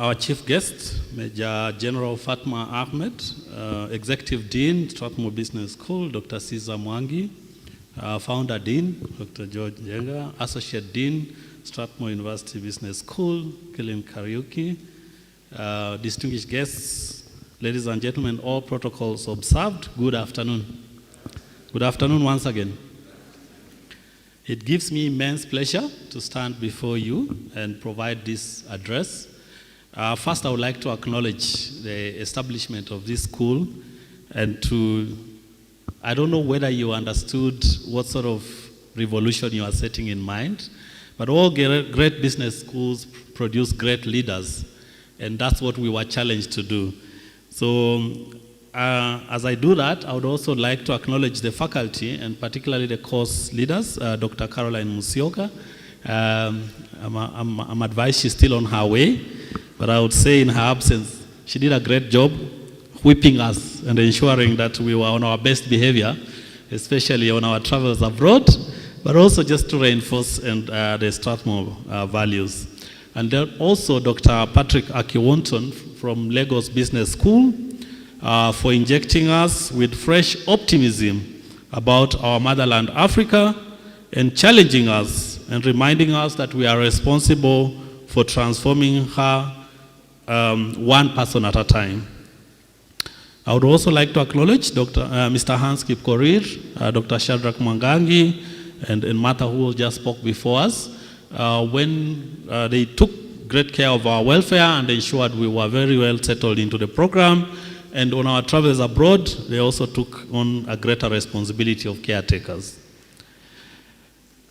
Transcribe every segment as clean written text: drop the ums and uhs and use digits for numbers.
Our chief guest, Major General Fatma Ahmed, Executive Dean, Strathmore Business School, Dr. Caesar Mwangi, Founder Dean, Dr. George Jenga, Associate Dean, Strathmore University Business School, Kilin Kariuki, distinguished guests, ladies and gentlemen, all protocols observed, good afternoon. Good afternoon once again. It gives me immense pleasure to stand before you and provide this address. First, I would like to acknowledge the establishment of this school and I don't know whether you understood what sort of revolution you are setting in mind, but all great business schools produce great leaders, and that's what we were challenged to do. So as I do that, I would also like to acknowledge the faculty, and particularly the course leaders, Dr. Caroline Musioka. I'm advised she's still on her way, but I would say in her absence, she did a great job whipping us and ensuring that we were on our best behavior, especially on our travels abroad, but also just to reinforce the Strathmore values. And then also Dr. Patrick Akiwonton from Lagos Business School for injecting us with fresh optimism about our motherland Africa and challenging us and reminding us that we are responsible for transforming her one person at a time. I would also like to acknowledge Mr. Hans Kipkorir, Dr. Shadrach Mwangangi, and Martha, who just spoke before us, when they took great care of our welfare and ensured we were very well settled into the program. And on our travels abroad, they also took on a greater responsibility of caretakers.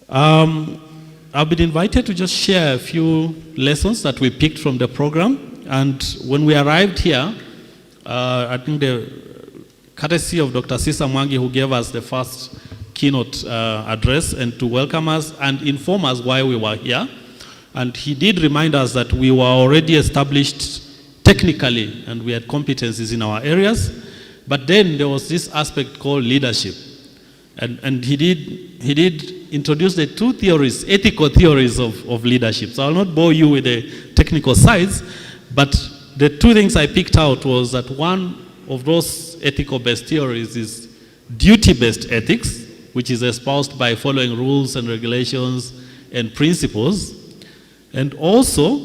I've been invited to just share a few lessons that we picked from the program. And when we arrived here, I think the courtesy of Dr. Caesar Mwangi, who gave us the first keynote address and to welcome us and inform us why we were here. And he did remind us that we were already established technically and we had competencies in our areas. But then there was this aspect called leadership. And he did introduce the two theories, ethical theories of leadership. So I'll not bore you with the technical sides, but the two things I picked out was that one of those ethical-based theories is duty-based ethics, which is espoused by following rules and regulations and principles, and also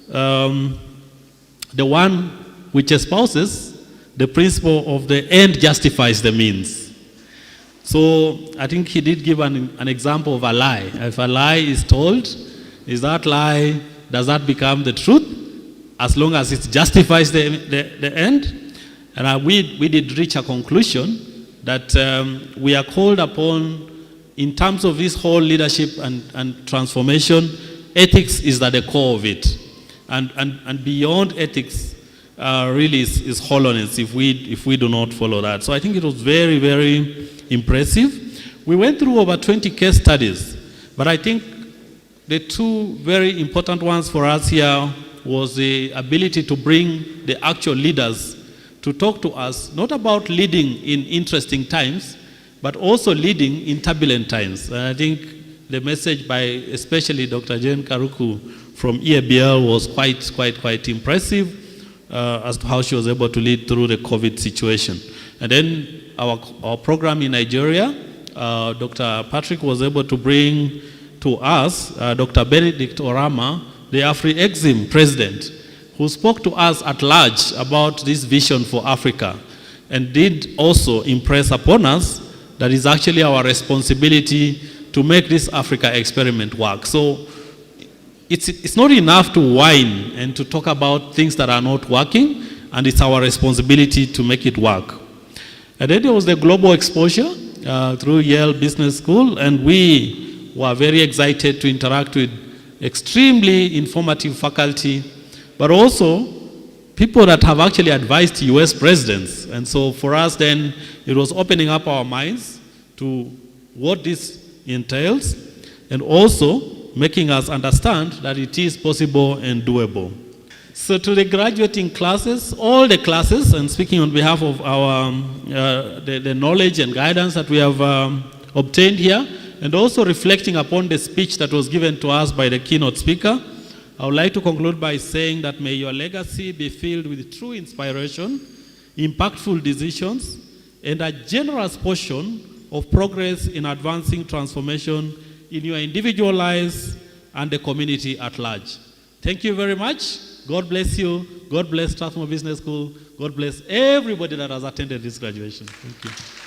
the one which espouses the principle of the end justifies the means. So I think he did give an example of a lie. If a lie is told, does that become the truth? As long as it justifies the end. And we did reach a conclusion that we are called upon, in terms of this whole leadership and transformation, ethics is at the core of it. And beyond ethics really is hollowness if we do not follow that. So I think it was very, very impressive. We went through over 20 case studies, but I think the two very important ones for us here was the ability to bring the actual leaders to talk to us, not about leading in interesting times, but also leading in turbulent times. And I think the message by especially Dr. Jane Karuku from EABL was quite impressive as to how she was able to lead through the COVID situation. And then our program in Nigeria, Dr. Patrick was able to bring to us Dr. Benedict Orama, the Afri-Exim president, who spoke to us at large about this vision for Africa and did also impress upon us that it's actually our responsibility to make this Africa experiment work. So it's not enough to whine and to talk about things that are not working, and it's our responsibility to make it work. And then there was the global exposure through Yale Business School, and we were very excited to interact with extremely informative faculty, but also people that have actually advised US presidents. And so for us then, it was opening up our minds to what this entails, and also making us understand that it is possible and doable. So to the graduating classes, all the classes, and speaking on behalf of our the knowledge and guidance that we have obtained here, and also reflecting upon the speech that was given to us by the keynote speaker, I would like to conclude by saying that may your legacy be filled with true inspiration, impactful decisions, and a generous portion of progress in advancing transformation in your individual lives and the community at large. Thank you very much. God bless you. God bless Strathmore Business School. God bless everybody that has attended this graduation. Thank you.